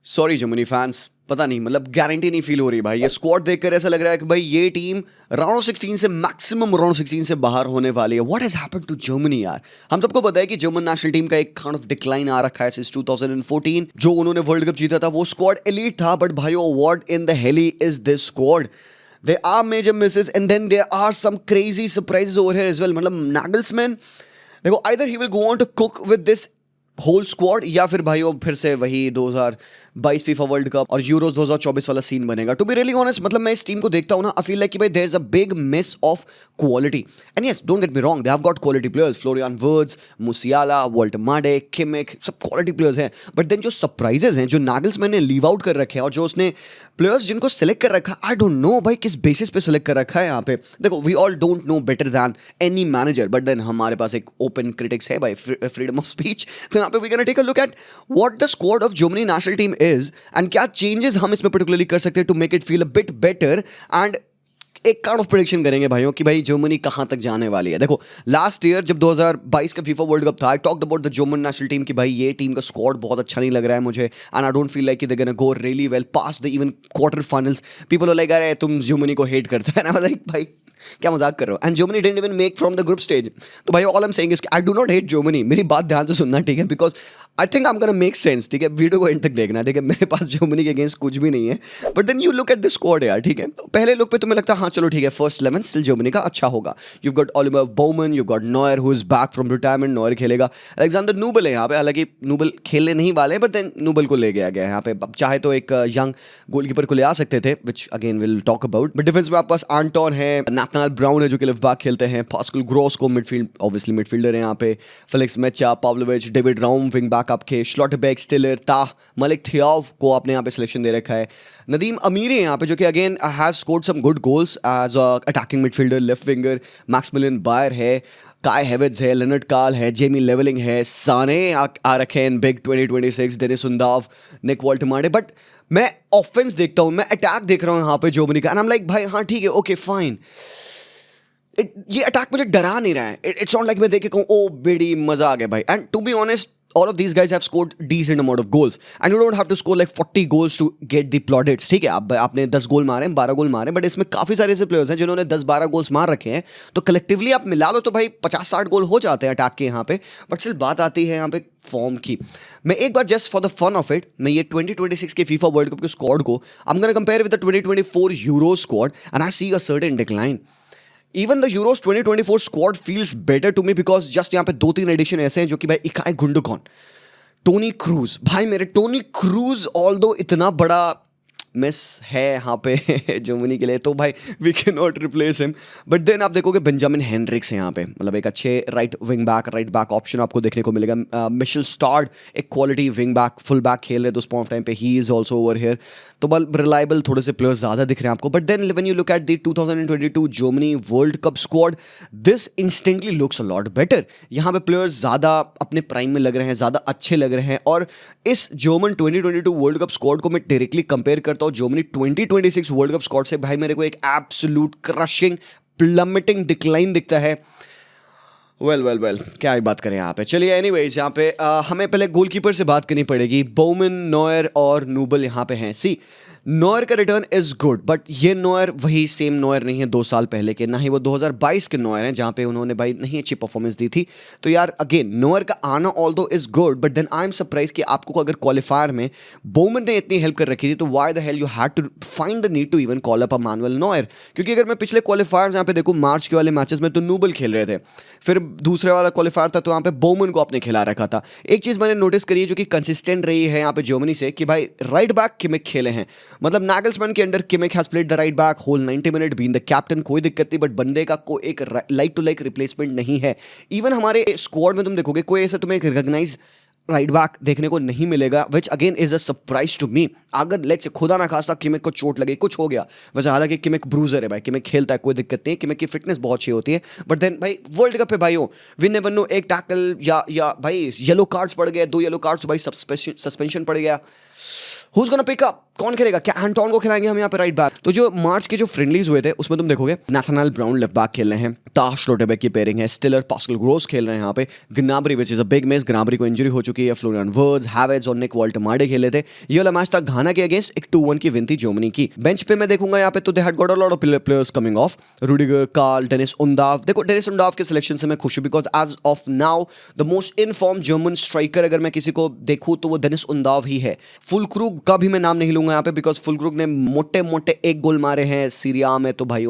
Sorry Germany fans, पता नहीं मतलब गारंटी नहीं फील हो रही भाई। ये स्क्वाड देखकर ऐसा लग रहा है कि भाई ये टीम राउंड ऑफ 16 से मैक्सिमम राउंड ऑफ 16 से बाहर होने वाली है। What has happened to Germany यार? हम सबको पता है कि जर्मन नेशनल टीम का एक काइंड ऑफ डिक्लाइन आ रखा है सिंस 2014 जो उन्होंने वर्ल्ड कप जीता था। वो स्क्वाड एलीट था, बट भाइयों what in the hell is this squad? There are major misses and then there are some crazy surprises over here as well. मतलब Nagelsmann, देखो either he will go on to cook with this whole squad या फिर भाइयों फिर से वही 2022 FIFA world cup और Euros 2024 वाला सीन बनेगा। टू बी रियली ऑनेस्ट, मतलब मैं इस टीम को देखता हूं ना, आई फील लाइक कि भाई there is a big miss of quality. And yes, don't get me wrong, they have got quality players, Florian Wirtz, Musiala, Woltemade, Kimmich, सब क्वालिटी प्लेयर्स हैं। बट देन जो surprises हैं, जो Nagelsmann ने leave out कर रखे हैं और जो उसने प्लेयर्स जिनको सेलेक्ट कर रखा, आई डोंट नो भाई किस बेसिस पे सेलेक्ट कर रखा है यहाँ पे। देखो, we all don't know better than any manager, but then हमारे पास एक ओपन क्रिटिक्स है भाई, फ्रीडम ऑफ स्पीच। तो यहाँ पे we can take a look at what the squad of Germany national team is and क्या चेंजेस हम इसमें पर्टिकुलरली कर सकते हैं to make it feel a bit better. And एक काइंड ऑफ प्रेडिक्शन करेंगे भाइयों कि भाई जर्मनी कहां तक जाने वाली है। देखो, लास्ट ईयर जब 2022 का फीफा वर्ल्ड कप था, I talked about the German national team कि भाई ये टीम का स्क्वाड बहुत अच्छा नहीं लग रहा है मुझे, and I don't feel like they gonna go really well pass the even quarter finals. People are like अरे तुम जर्मनी को हेट करते हैं ना, लाइक भाई क्या मजाक कर रहे हो? And Germany didn't even make from the group stage. तो भाई all I am saying is I do not hate Germany. मेरी बात ध्यान से सुनना, ठीक है? Because I think I am gonna make sense, ठीक है? वीडियो को एंड तक देखना, ठीक है? मेरे पास जर्मनी के अगेंस्ट कुछ भी नहीं है, but then you look at this squad यार, ठीक है? तो पहले लुक पे तुम्हें लगता है हाँ चलो ठीक है, फर्स्ट 11 स्टिल जर्मनी का अच्छा होगा। You got Oliver Baumann, you got Neuer who is back from retirement, Neuer खेलेगा। अलेक्जेंडर नूबल है यहाँ पे, हालांकि नूबल खेलने नहीं वाले, बट देन नूबल को ले गया गया यहाँ पे। अब चाहे तो एक यंग गोलकीपर को ले आ सकते थे, which again will talk about. But defence में आपके पास आंटोन है, नाथनाएल ब्राउन है जो कि लेफ्ट बैक खेलते हैं, पास्कल ग्रोस को मिडफील्ड, ऑब्वियसली मिडफील्डर है यहाँ पे, Felix मेचा, Pavlovich, David राउम wing back आपके, श्लॉटरबेक, स्टिलर, ताह, मलिक थियाव को आपने यहाँ पे सिलेक्शन दे रखा है। नदीम अमीरी है यहाँ पे जो कि again has scored some good goals as a attacking midfielder, left winger. Maximilian Beier है, काय हेविट्स है, लेनर्ड कार्ल है, जेमी लेवलिंग है, साने आ रखे हैं big 2026, Deniz Undav, Nick Woltemade. But मैं ऑफेंस देखता हूँ, मैं अटैक देख रहा हूँ यहाँ पे जर्मनी का, एंड आई एम लाइक भाई हाँ ठीक है, ओके फाइन, ये अटैक मुझे डरा नहीं रहा है। इट्स नॉट लाइक मैं देख के कहूँ ओ बेड़ी मजा आ गया भाई। And to be honest, all of these guys have scored decent amount of goals and you don't have to score like 40 goals to get the plaudits, ठीक है? अब आपने 10 गोल मारे, 12 गोल मारे, बट इसमें काफी सारे ऐसे प्लेयर्स हैं जिन्होंने 10-12 गोल्स मार रखे हैं, तो कलेक्टिवली आप मिला लो तो भाई 50-60 गोल हो जाते हैं अटैक के यहाँ पे। बट स्टिल बात आती है यहाँ पे फॉर्म की। मैं एक बार just for the fun of it, मैं ये 2026 के फीफा वर्ल्ड कप के स्क्वाड को I am gonna compare with the 2024 Euro squad and I see a certain decline. Even the Euros 2024 squad feels better to me because just यहाँ पे 2-3 addition ऐसे हैं जो कि भाई इकाई गुंडोगन, टोनी क्रूज, भाई मेरे टोनी क्रूज ऑल्दो इतना बड़ा मिस है यहाँ पे जर्मनी के लिए, तो भाई we can not replace him. But then आप देखोगे बेंजामिन हेनरिक्स है यहाँ पे, मतलब एक अच्छे राइट बैक ऑप्शन आपको देखने को मिलेगा। मिशेल स्टार्ड एक quality wing back, full back खेल रहे तो उस पॉइंट ऑफ टाइम पे he is also over here. तो बल रिलायबल थोड़े से प्लेयर्स ज़्यादा दिख रहे हैं आपको। But then when you look at the 2022 Germany World Cup squad, this instantly looks a lot better. यहाँ पे प्लेयर्स ज़्यादा अपने प्राइम में लग रहे हैं, ज़्यादा अच्छे लग रहे हैं। और इस जर्मन 2022 वर्ल्ड कप स्क्वाड को मैं डायरेक्टली कंपेयर करता हूँ जर्मनी 2026 वर्ल्ड कप स्क्वाड से, भाई मेरे को एक एब्सोल्यूट क्रशिंग प्लमेटिंग डिक्लाइन दिखता है। वेल क्या ही बात करें यहाँ पे। चलिए एनीवेज, यहाँ पे हमें पहले गोलकीपर से बात करनी पड़ेगी। बोमन, नॉयर और नूबल यहाँ पे हैं। सी, नॉयर का रिटर्न इज गुड, बट ये नॉयर वही सेम नॉयर नहीं है 2 साल पहले के, ना ही वो 2022 के नॉयर हैं जहाँ पे उन्होंने भाई नहीं अच्छी परफॉर्मेंस दी थी। तो यार अगेन नॉयर का आना although is good, but then I am surprise कि आपको अगर क्वालिफायर में बोमन ने इतनी हेल्प कर रखी थी, तो why the hell you had to find the need to even call up a Manuel Neuer? क्योंकि अगर मैं पिछले क्वालिफायर यहाँ पे देखूँ मार्च के वाले मैचेस में, तो नूबल खेल रहे थे, फिर दूसरे वाला क्वालिफायर था तो यहाँ पे बोमन को आपने खिला रखा था। एक चीज़ मैंने नोटिस करी है जो कि कंसिस्टेंट रही है यहाँ पे जर्मनी से, कि भाई राइट बैक किमिक खेले हैं, मतलब नागल्समैन के under Kimmich has played the right back whole 90 minute, been the captain, कोई दिक्कत नहीं, बट बंदे का कोई एक लाइक टू लाइक रिप्लेसमेंट नहीं है। इवन हमारे स्क्वाड में तुम देखोगे कोई ऐसा तुम्हें रिकॉग्नाइज राइट बैक देखने को नहीं मिलेगा, which again is a surprise to me. अगर लेट्स से खुदा ना खासा किमिक को चोट लगे, कुछ हो गया, वैसे हालांकि किमिक ब्रूजर है भाई, किमिक खेलता है, कोई दिक्कत नहीं, किमिक की फिटनेस बहुत अच्छी होती है, बट देन भाई वर्ल्ड कप पे भाइयों वी नेवर नो, एक टैकल या भाई येलो कार्ड्स पड़ गए, 2 येलो कार्ड्स, भाई सस्पेंशन पड़ गया। हुज गोना पिक अप, कौन खेलेगा? क्या एंटोन को खिलाएंगे हम यहाँ पे राइट बैक? तो जो मार्च के जो फ्रेंडलीज हुए थे उसमें तुम देखोगे नाथानाएल ब्राउन लेफ्ट बैक खेल रहे हैं, ताश लोटेबेक की पेयरिंग है, स्टिलर पास्कल ग्रोस खेल रहे हैं यहाँ पे, Gnabry which is a big miss, Gnabry को इंजरी हो चुकी है, फ्लोरियन वर्ड्स, हैवर्ट्ज और निक वॉल्टमार्डे खेले थे। ये वाला मैच था घाना के अगेंस्ट, एक 2-1 की विन थी जर्मनी की। बेंच पे मैं देखूंगा यहाँ पे तो they had got a lot of players coming off, Rudiger, Karl, Dennis Undav. देखो डेनिस उंदाव के सिलेक्शन से मैं खुश हूं because as of now the most in form German striker अगर मैं किसी को देखूं तो वो डेनिस उंदाव ही है। फुलक्रूग का भी मैं नाम नहीं लूंगा यहाँ पे बिकॉज फुलक्रूग ने मोटे मोटे 1 गोल मारे हैं सीरिया में, तो भाई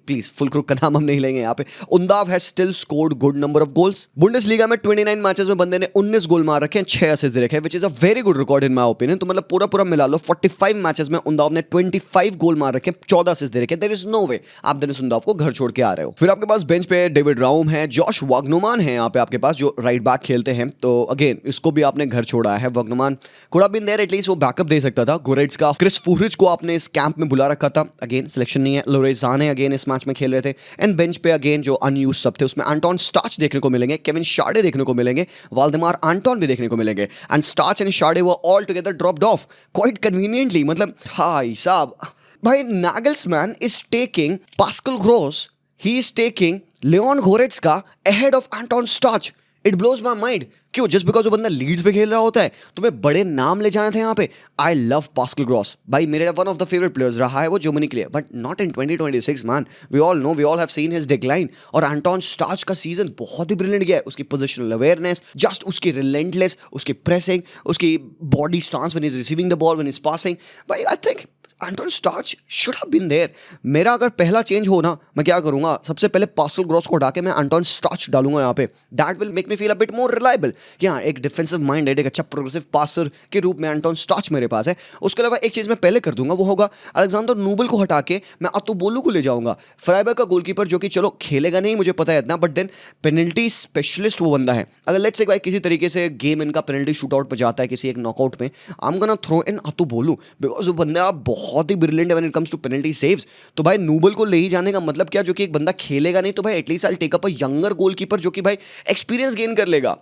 प्लीज फुलक्रूग का नाम हम नहीं लेंगे यहाँ पे। Undav has still scored good number of goals. Bundesliga में 29 मैचेस में बंदे ने 19 गोल मार रखे हैं, 6 असिस्ट दे रखे हैं, विच is a very good record in my opinion. तो मतलब पूरा मिला लो 45 मैचेस में उंदाव ने 25 गोल मार रखे हैं, 14 असिस्ट दे रखे हैं। देयर इज नो वे आप डेनिस उंदाव को घर छोड़ के आ रहे हो। फिर आपके पास बेंच पे डेविड राउम है, जॉश वाग्नुमान है यहाँ पे आपके पास जो राइट बैक खेलते हैं, तो अगेन इसको भी आपने घर छोड़ा है। Vagnoman could have been there, at least वो बैकअप दे सकता था। गोरेट्स्का, क्रिस फुहरिच को आपने इस कैंप में बुला रखा था, अगेन सिलेक्शन नहीं है। लोरे ज़ाने अगेन इस मैच में खेल रहे थे एंड बेंच पे अगेन जो अनयूज सब थे उसमें एंटोन स्टाच देखने को मिलेंगे, केविन शार्डे देखने को मिलेंगे, वाल्डेमार एंटोन भी देखने को मिलेंगे and Stach and Schade were all together dropped off quite conveniently. मतलब हाय साहब, भाई Nagelsmann is taking Pascal Gross, he is taking Leon Goretzka ahead of Anton Stach. It blows my mind. क्यों? जस्ट बिकॉज वो बंदा Leeds पे खेल रहा होता है तुम्हें बड़े नाम ले जाने थे यहाँ पे। आई लव पास्कल ग्रॉस, भाई मेरे one of the favourite players रहा है वो जर्मनी के लिए, but not in 2026 man. We all know, we all have seen his decline. और एंटोन स्टाच का सीजन बहुत ही ब्रिलियंट गया है, उसकी पोजिशनल अवेयरनेस, जस्ट उसकी रिलेंटलेस, उसकी प्रेसिंग, उसकी body stance when is receiving the ball, when is passing, भाई I think Anton Stach should have been there. मेरा अगर पहला चेंज हो ना, मैं क्या करूंगा, सबसे पहले पास्कल ग्रॉस को हटा के मैं एंटोन स्टाच डालूंगा यहाँ पे। That will make me feel a bit more reliable कि हाँ एक डिफेंसिव माइंडेड, एक अच्छा प्रोग्रेसिव पासर के रूप में एंटोन स्टाच मेरे पास है। उसके अलावा एक चीज़ मैं पहले कर दूंगा, वो होगा अलेक्जेंडर नोबल को हटा के मैं अतुबोलू को ले जाऊंगा। फ्राइबर्ग का गोलकीपर जो कि चलो खेलेगा नहीं मुझे पता है इतना, बट देन पेनल्टी स्पेशलिस्ट वो बंदा है। अगर लेट्स से भाई किसी तरीके से गेम इनका पेनल्टी शूट आउट पर जाता है किसी एक नॉकआउट में, I am gonna throw in Atubolu because वो बंदा बहुत ही ब्रिलियंट है कम्स टू पेनल्टी सेव्स। तो भाई नूबल को ले ही जाने का मतलब क्या, जो कि एक बंदा खेलेगा नहीं तो भाई at least I take up a younger goalkeeper जो कि भाई एक्सपीरियंस गेन कर लेगा।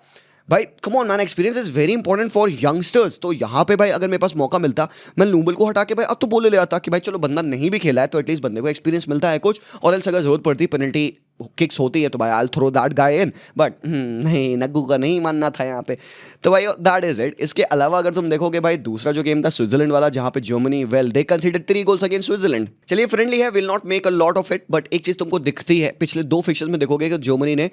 भाई come on man, experience is very important for youngsters. तो यहाँ पे भाई अगर मेरे पास मौका मिलता मैं नूबल को हटा के भाई अतुबोलू ले आता कि भाई चलो बंदा नहीं भी खेला है तो एटलीस्ट बंदे को एक्सपीरियंस मिलता है कुछ, और एल्स अगर जरूरत पड़ती पेनल्टी किक्स होती है तो भाई I throw that guy in, but नहीं, नग्गू का नहीं मानना था यहाँ पे। तो भाई दैट इज इट। इसके अलावा अगर तुम देखोगे भाई दूसरा जो गेम था स्विट्जरलैंड वाला, जहाँ पे Germany well they considered 3 goals against Switzerland. चलिए फ्रेंडली है, will not make a lot of it, but एक चीज़ तुमको दिखती है पिछले 2 फिक्चर्स में देखोगे कि जर्मनी ने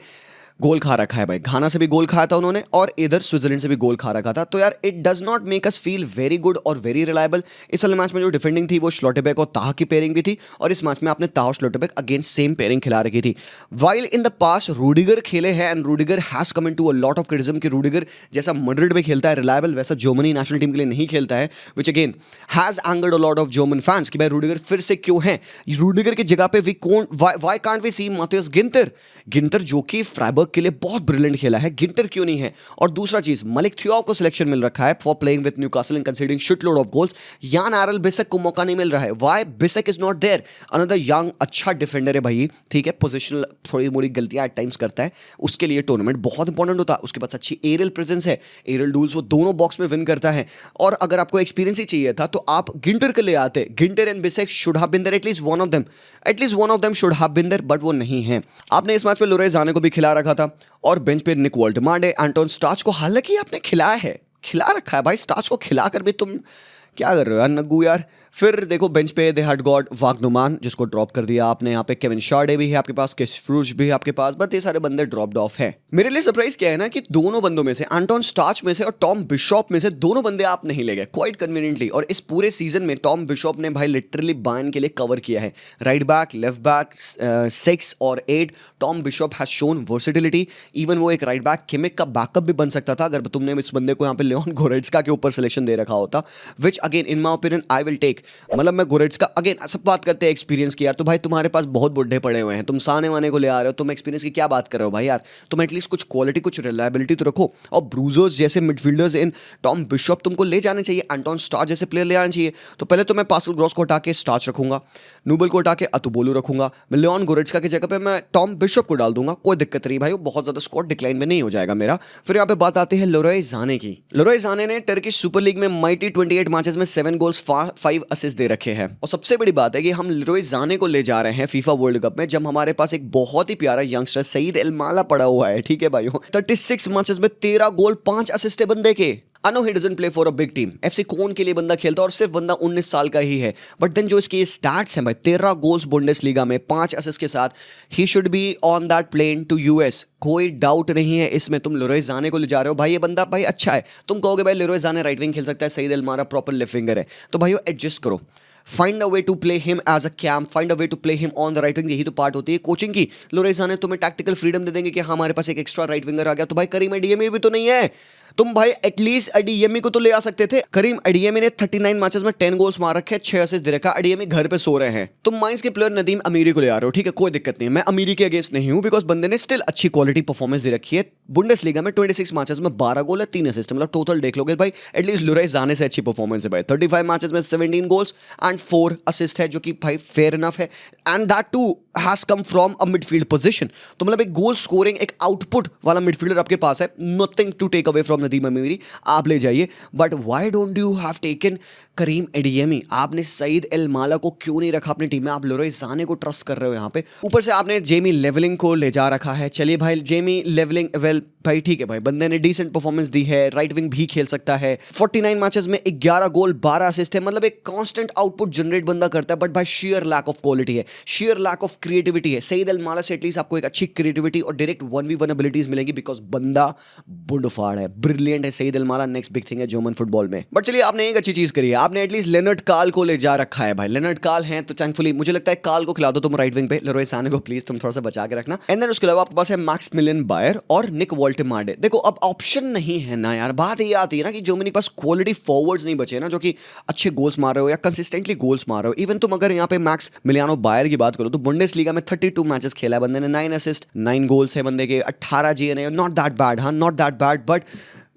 गोल खा रखा है भाई। घाना से भी गोल खाया था उन्होंने और इधर स्विट्जरलैंड से भी गोल खा रखा था। तो यार it does not make us feel very good और वेरी रिलायबल। इस वाले मैच में जो डिफेंडिंग थी वो श्लोटेबेक और ताह की पेयरिंग भी थी, और इस मैच में आपने ताह और श्लोटेबेक अगेंस्ट सेम पेयरिंग खिला रखी थी। While in the pass Rudiger खेले हैं and Rudiger has come into a lot of criticism कि रूडिगर जैसा मैड्रिड में खेलता है रिलायबल, वैसा जर्मनी नेशनल टीम के लिए नहीं खेलता है, which again has angered a lot of German fans कि भाई रूडिगर फिर से क्यों है। रूडिगर की जगह पे why can't we see Matthias Ginter जो कि फ्राइबर्ग के लिए बहुत ब्रिलियंट खेला है, गिंटर क्यों नहीं है। और दूसरा चीज, मलिक थियोव को सिलेक्शन मिल रखा है for playing with Newcastle and considering shitload of goals. Yann Aurel Bisseck को मौका नहीं मिल रहा है, why Bisseck is not there. Another young अच्छा डिफेंडर है भाई, ठीक है, पोजिशनल थोड़ी मोड़ी गलतियां एट टाइम्स करता है, उसके लिए टूर्नामेंट बहुत इंपॉर्टेंट होता है। उसके पास अच्छी एरियल प्रेजेंस है, एरियल डूल्स वो दोनों बॉक्स में विन करता है। और अगर आपको एक्सपीरियंस ही चाहिए था तो आप गिंटर के लिए आते। Ginter and Bisseck should have been there, at least one of them should have been there, but वो नहीं है। आपने इस मैच में लोरे ज़ाने को भी खिला रखा था और बेंच पे निक वॉल्टमार्डे, एंटोन स्टाच को हालांकि आपने खिला रखा है भाई। स्टाच को खिलाकर भी तुम क्या कर रहे हो यार नग्गू यार। फिर देखो बेंच पे दे हैड गॉट वाग्नुमान जिसको ड्रॉप कर दिया आपने। यहाँ पे केविन शार्डे भी है आपके पास, क्रिस फ्रूज भी है आपके पास, बट ये सारे बंदे ड्रॉप्ड ऑफ है। मेरे लिए सरप्राइज क्या है ना कि दोनों बंदों में से, एंटोन स्टाच में से और टॉम बिशॉप में से, दोनों बंदे आप नहीं ले गए क्वाइट कन्वीनियंटली। और इस पूरे सीजन में टॉम बिशॉप ने भाई लिटरली बायर्न के लिए कवर किया है। राइट बैक, लेफ्ट बैक, 6 और 8 Tom Bishop has shown versatility. Even वो एक राइट बैक किमिक का बैकअप भी बन सकता था अगर तुमने इस बंदे को यहाँ पे लियोन गोरेट्स्का के ऊपर सिलेक्शन दे रखा होता, which again in my opinion I will take. मतलब मैं गोरेट्स्का, अगेन सब बात करते हैं एक्सपीरियंस की यार, तो भाई तुम्हारे पास बहुत बुढ़े पड़े हुए हैं, तुम साने वाने को ले आ रहे हो, तुम एक्सपीरियंस की क्या बात कर रहे हो भाई यार। तुम एटलीस्ट कुछ क्वालिटी, कुछ रिलायबिलिटी तो रखो। और ब्रूजर्स जैसे मिडफील्डर्स इन टॉम बिशॉप तुमको ले जाने चाहिए, एंटोन स्टाच जैसे प्लेयर ले आने चाहिए। तो पहले तो मैं पास्कल ग्रॉस को हटा के स्टाच रखूंगा, नूबल को हटा के अतुबोलू रखूंगा, मैं लियोन गोरेट्स्का की जगह पे मैं टॉम बिशॉप को डाल दूंगा, कोई दिक्कत नहीं भाई, वो बहुत ज्यादा स्कोर डिक्लाइन में नहीं हो जाएगा मेरा। फिर यहाँ पे बात आती है लेरोय ज़ाने की। लेरोय ज़ाने ने टर्किश सुपर लीग में माइटी 28 मैचेस मैचेस में 7 गोल्स 5 असिस्ट दे रखे हैं। और सबसे बड़ी बात है कि हम लेरोय साने को ले जा रहे हैं फीफा वर्ल्ड कप में जब हमारे पास एक बहुत ही प्यारा यंगस्टर सईद एल माला पड़ा हुआ है। ठीक है भाइयों, 36 मैचेस में 13 गोल 5 असिस्ट है बंदे के। I know he doesn't play for a big team. FC कोन के लिए बंदा खेलता और सिर्फ बंदा 19 साल का ही है, बट देन जो इसके स्टैट्स हैं भाई, 13 गोल्स बुंडेसलीगा में 5 असिस्ट के साथ, he should be on that plane to US. कोई डाउट नहीं है इसमें। तुम लेरोय साने को ले जा रहे हो भाई, ये बंदा भाई अच्छा है। तुम कहोगे भाई लेरोय साने राइट विंग खेल सकता है, Said El Mala proper left winger है, तो भाइयों एडजस्ट करो। Find a way to play him as a camp, find a way to play him on the right wing. यही तो पार्ट होती है कोचिंग की। लेरोय साने तुम्हें टैक्टिकल फ्रीडम दे देंगे कि हमारे पास एक एक्स्ट्रा राइट विंगर आ गया, तो भाई करीम एडियमी भी तो नहीं है। तुम भाई एटलीस्ट एडियमी को तो ले आ सकते थे। करीम एडियमी ने 39 मैचेस में 10 गोल्स मार रखे, 6 असिस्ट दे रखा। एडियमी घर पे सो रहे हैं। तुम माइंस के प्लेयर नदीम अमीरी को ले आ रहे हो, ठीक है, कोई दिक्कत नहीं है। मैं अमीरी के अगेंस्ट नहीं हूं, बिकॉज बंदे ने स्टिल अच्छी क्वालिटी परफॉर्मेंस दे रखी है। बुंडेसलीगा में 26 मैचेस में 12 गोल है, 3 असिस्ट, मतलब टोटल देख लोगे भाई एटलीस्ट लेरोय साने से अच्छी परफॉर्मेंस है भाई। 35 मैचेस में 17 गोल्स एंड 4 असिस्ट है, जो कि भाई फेयर इनफ है, and that too has come from a midfield position. तो मतलब एक गोल स्कोरिंग, एक आउटपुट वाला मिडफील्डर आपके पास है। Nothing to take away from Nadiem Amiri, आप ले जाइए। But why don't you have taken Karim Adeyemi? आपने सईद एल माला को क्यों नहीं रखा अपनी टीम में? आप लेरोय साने को ट्रस्ट कर रहे हो यहाँ पे। ऊपर से आपने जेमी लेवलिंग को ले जा रखा है। चलिए भाई, जेमी लेवलिंग वेल भाई ठीक है भाई, बंदे ने डिसेंट परफॉर्मेंस दी है, राइट विंग भी खेल सकता है। 49 मैचेस में 11 गोल 12 असिस्ट है, मतलब एक कांस्टेंट आउटपुट जनरेट बंदा करता है। बट भाई शेयर लैक ऑफ क्वालिटी है, शेयर लैक ऑफ क्रिएटिविटी है। सईद एल माला से एटलीस्ट आपको एक अच्छी क्रिएटिविटी और डायरेक्ट 1v1 एबिलिटीज मिलेगी, बिकॉज बंदा बुंडफाड़ है, ब्रिलियंट है सईद एल माला। नेक्स्ट बिग थिंग है जर्मन फुटबॉल में। बट चलिए, आपने एक अच्छी चीज करी है, आपने एटलीस्ट लेनर्ड काल को ले जा रखा है भाई। लेनर्ड काल है तो थैंकफुली मुझे लगता है काल को खिला दो तुम राइट विंग पे, लेरोय साने को प्लीज तुम थोड़ा सा बचा के रखना। एंड देन उसके अलावा आपके पास है मैक्सिमिलियन बायर और निक वोल्टेमार्डे। देखो अब ऑप्शन नहीं है ना यार, बात ये आती है ना कि जर्मनी के पास क्वालिटी फॉरवर्ड्स नहीं बचे ना, जो कि अच्छे गोल्स मार रहे हो या कंसिस्टेंटली गोल्स मार रहे हो। इवन तुम अगर यहाँ पे मैक्स मिलियानो बायर की बात करो तो बुंडेसलीगा में 32 मैचेस खेला है बंदे ने, 9 असिस्ट 9 गोल्स है बंदे के, 18 जीएनए, नॉट दैट बैड, हाँ नॉट दैट बैड। बट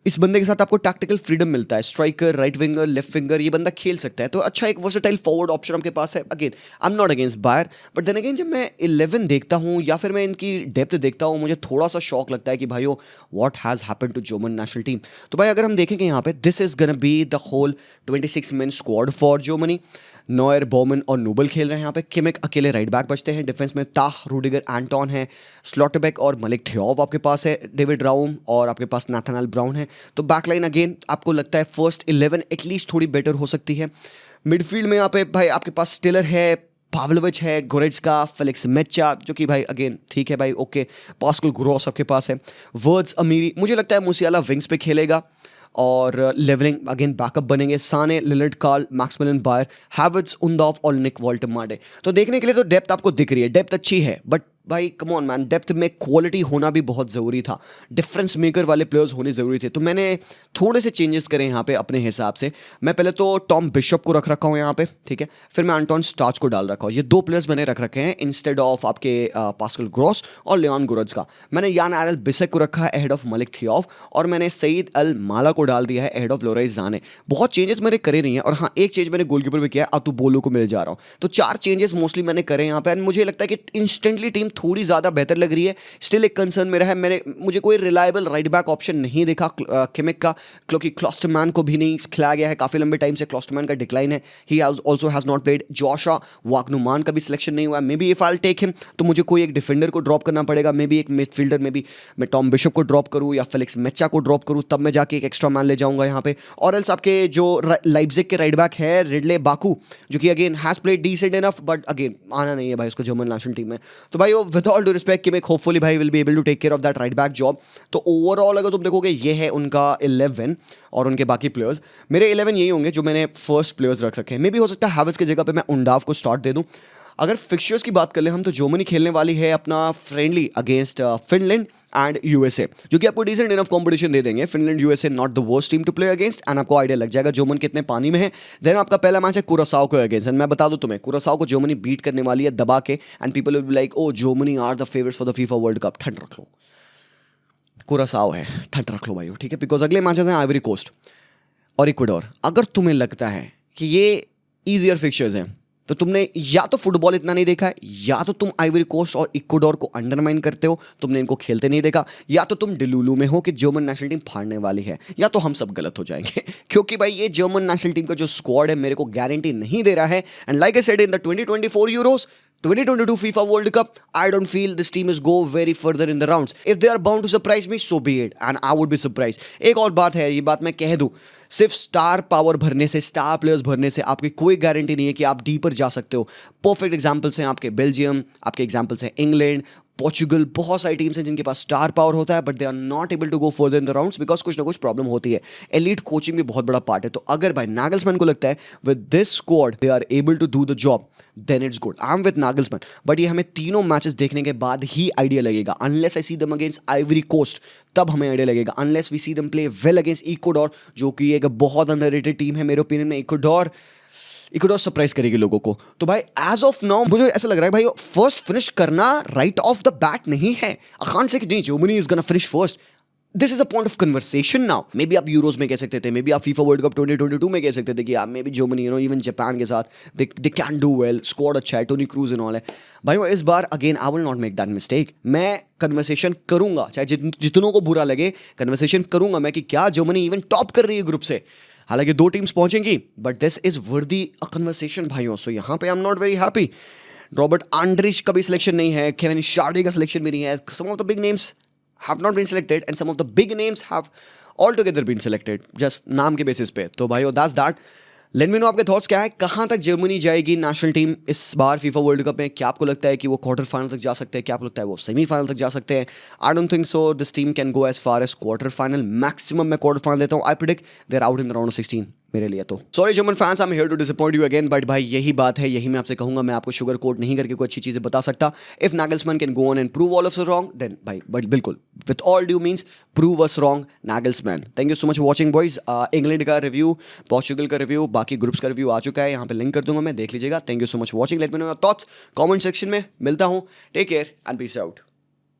इस बंदे के साथ आपको टैक्टिकल फ्रीडम मिलता है। Striker, right winger, left winger, ये बंदा खेल सकता है, तो अच्छा एक वर्सेटाइल फॉरवर्ड ऑप्शन आपके पास है। Again I am not against Beier, but then again जब मैं 11 देखता हूँ या फिर मैं इनकी डेप्थ देखता हूँ, मुझे थोड़ा सा शौक लगता है कि भाइयों what has happened to German national team. तो भाई अगर हम देखेंगे यहाँ पे, this is gonna be the whole 26 man squad for Germany. Neuer, Baumann और नूबल खेल रहे हैं यहाँ पे। किमिक अकेले राइट बैक बचते हैं। डिफेंस में ताह, रूडिगर, एंटोन है। स्लॉटरबैक और मलिक थियोव आपके पास है। डेविड राउम और आपके पास नाथानाएल ब्राउन है। तो बैकलाइन अगेन आपको लगता है फर्स्ट 11 एटलीस्ट थोड़ी बेटर हो सकती है। मिडफील्ड में यहाँ पे भाई आपके पास स्टिलर है, पावलोविच है, गोरेट्स्का, फेलिक्स मेच्चा, जो कि भाई अगेन ठीक है भाई, ओके। पास्कल ग्रॉस आपके पास है। वर्ड्स अमीरी, मुझे लगता है मूसियाला विंग्स पे खेलेगा और लेवलिंग अगेन बैकअप बनेंगे। साने, लिलर्ड, कार्ल, मैक्सिमिलियन बायर, हैवर्ट्ज, उंडॉफ और निक वोल्टेमार्डे। तो देखने के लिए तो डेप्थ आपको दिख रही है, डेप्थ अच्छी है, बट भाई कम ऑन मैन, डेप्थ में क्वालिटी होना भी बहुत ज़रूरी था। डिफरेंस मेकर वाले प्लेयर्स होने ज़रूरी थे। तो मैंने थोड़े से चेंजेस करे यहाँ पे अपने हिसाब से। मैं पहले तो टॉम बिशप को रख रखा हूँ यहाँ पे, ठीक है। फिर मैं एंटोन स्टार्च को डाल रखा हूँ। ये 2 प्लेयर्स मैंने रख रखे हैं इंस्टेड ऑफ आपके पास्कल ग्रॉस और लियोन गोरेट्स्का। मैंने यान एरल बिसेक को रखा है अहेड ऑफ मलिक थियोव, और मैंने सईद अल माला को डाल दिया है अहेड ऑफ लेरोय साने। बहुत चेंजेस मैंने करे नहीं है। और हाँ, एक चेंज मैंने गोलकीपर में किया है, अतु बोलो को मिल जा रहा हूँ। तो 4 चेंजेस मोस्टली मैंने करे यहाँ पे, एंड मुझे लगता है कि इंस्टेंटली टीम थोड़ी ज़्यादा बेहतर लग रही है। स्टिल एक कंसर्न मेरा है, मुझे कोई रिलायबल राइट बैक ऑप्शन नहीं देखा किमिक का, क्योंकि क्लॉस्टरमैन को भी नहीं खिलाया गया है। काफी लंबे टाइम से क्लॉस्टरमैन का डिक्लाइन है। He also has not played. Josha Vagnoman का भी सिलेक्शन नहीं हुआ है। Maybe if I will take him तो मुझे कोई एक डिफेंडर को ड्रॉप करना पड़ेगा, मे बी एक मिडफील्डर, मे बी मैं टॉम बिशप को ड्रॉप करूँ या फेलिक्स मेच्चा को ड्रॉप करूँ, तब मैं जाके एक एक्स्ट्रा मैन ले जाऊंगा यहाँ पे। और एल्स आपके जो लाइप्जिग के राइट बैक है रिडले बाकू, जो कि again has played decent enough, but again आना नहीं है भाई उसको जर्मन नेशनल टीम में। तो भाई with all due respect Kimmich hopefully भाई will be able to take care of that right back job. तो ओवरऑल अगर तुम देखोगे ये है उनका 11 और उनके बाकी प्लेयर्स। मेरे 11 यही होंगे जो मैंने फर्स्ट प्लेयर्स रख रखे हैं। मे भी हो सकता है हैवर्ट्ज की जगह पे मैं उंडाफ को स्टार्ट दे दूं। अगर फिक्चर्स की बात कर ले हम, तो जर्मनी खेलने वाली है अपना friendly against Finland and USA, जो कि आपको डिसेंट इनफ कंपटीशन दे देंगे। Finland USA not the worst team to play against, and आपको आइडिया लग जाएगा जर्मन कितने पानी में है। देन आपका पहला मैच है कुरासाओ को अगेंस्ट, एंड मैं बता दूं तुम्हें कुरासाओ को जर्मनी बीट करने वाली है दबा के, and people will be like oh Germany are the favourites for the FIFA world Cup. ठंड रख लो, कुरासाओ है, ठंड रख लो भाई, ठीक है। बिकॉज अगले मैचेस हैं आइवरी कोस्ट और इक्वाडोर। अगर तुम्हें लगता है कि ये ईजियर फिक्चर्स हैं, तो तुमने या तो फुटबॉल इतना नहीं देखा है, या तो तुम आइवरी कोस्ट और इक्वाडोर को अंडरमाइन करते हो, तुमने इनको खेलते नहीं देखा, या तो तुम डिलूलू में हो कि जर्मन नेशनल टीम फाड़ने वाली है, या तो हम सब गलत हो जाएंगे क्योंकि भाई ये जर्मन नेशनल टीम का जो स्क्वाड है मेरे को गारंटी नहीं दे रहा है। And like I said in the 2024 Euros 2022 FIFA World Cup, I don't feel this team is go very further in the rounds. If they are bound to surprise me, so be it, and I would be surprised. एक और बात है, ये बात मैं कह दूं, सिर्फ स्टार पावर भरने से, स्टार प्लेयर्स भरने से आपकी कोई गारंटी नहीं है कि आप डीपर जा सकते हो। परफेक्ट एग्जांपल्स हैं आपके बेल्जियम, आपके एग्जांपल्स हैं इंग्लैंड, पोर्चुगल, बहुत सारी टीम्स हैं जिनके पास स्टार पावर होता है but they are not able to go further in the rounds because कुछ ना कुछ प्रॉब्लम होती है। एलीट कोचिंग भी बहुत बड़ा पार्ट है। तो अगर भाई नागल्समैन को लगता है with this squad they are able to do the job, then it's good. I am with Nagelsmann, but ये हमें तीनों मैचेस देखने के बाद ही आइडिया लगेगा। अनलेस आई सी दम अगेंस्ट आइवरी कोस्ट, तब हमें आइडिया लगेगा। अनलेस वी सी दम प्ले वेल अगेंस्ट इक्वाडोर, जो कि एक बहुत अंडररेटेड टीम है मेरे ओपिनियन में। इक्वाडोर सरप्राइज करेगी लोगों को। तो भाई एज ऑफ नाउ मुझे ऐसा लग रहा है भाई फर्स्ट फिनिश करना राइट ऑफ द बैट नहीं है। आई कांट से कि नहीं Germany is gonna finish first. This is a point of conversation now. May be आप यूरोज में कह सकते थे, मे बी आप फीफा वर्ल्ड कप 2022 में कह सकते थे कि आप may be Germany even Japan के साथ they can do well, squad अच्छा है, टोनी क्रूज एंड ऑल है। भाई इस बार again I will not make that mistake. मैं कन्वर्सेशन करूंगा, चाहे जितनों को बुरा लगे, कन्वर्सेशन करूंगा मैं कि क्या जर्मनी इवन टॉप कर रही है ग्रुप से। हालांकि 2 टीम्स पहुंचेंगी बट दिस इज वर्दी अ कन्वर्सेशन भाइयों। सो यहाँ पे I am not very happy. Robert Andrich का भी सिलेक्शन नहीं है, केविन शार्डी का सिलेक्शन भी नहीं है। Some of the big names have not been selected and some of the big names have altogether been selected just नाम के बेसिस पे। तो भाइयों that's that। Late me no आपके थॉट्स क्या है, कहाँ तक जर्मनी जाएगी नेशनल टीम इस बार फीफा वर्ल्ड कप में। क्या आपको लगता है कि वो क्वार्टर फाइनल तक जा सकते हैं? क्या आपको लगता है वो सेमीफाइनल तक जा सकते हैं? I don't think so this team can go as far as quarter final. Maximum मैं क्वार्टर फाइनल देता हूँ। I predict they are out in the round of 16 मेरे लिए। तो sorry German fans, I am here to disappoint you again, but भाई यही बात है, यही मैं आपसे कहूंगा। मैं आपको शुगर कोट नहीं करके कोई अच्छी चीजें बता सकता। If Nagelsmann can go on and prove all of us wrong, then भाई बट बिल्कुल with all due means prove us wrong Nagelsmann. Thank you so much for watching boys. England का रिव्यू, पोर्चुगल का review, बाकी groups का review आ चुका है, यहाँ पे लिंक कर दूंगा मैं, देख लीजिएगा। Thank you so much for watching. Let me know your thoughts comment section में। मिलता हूँ, take care and peace out.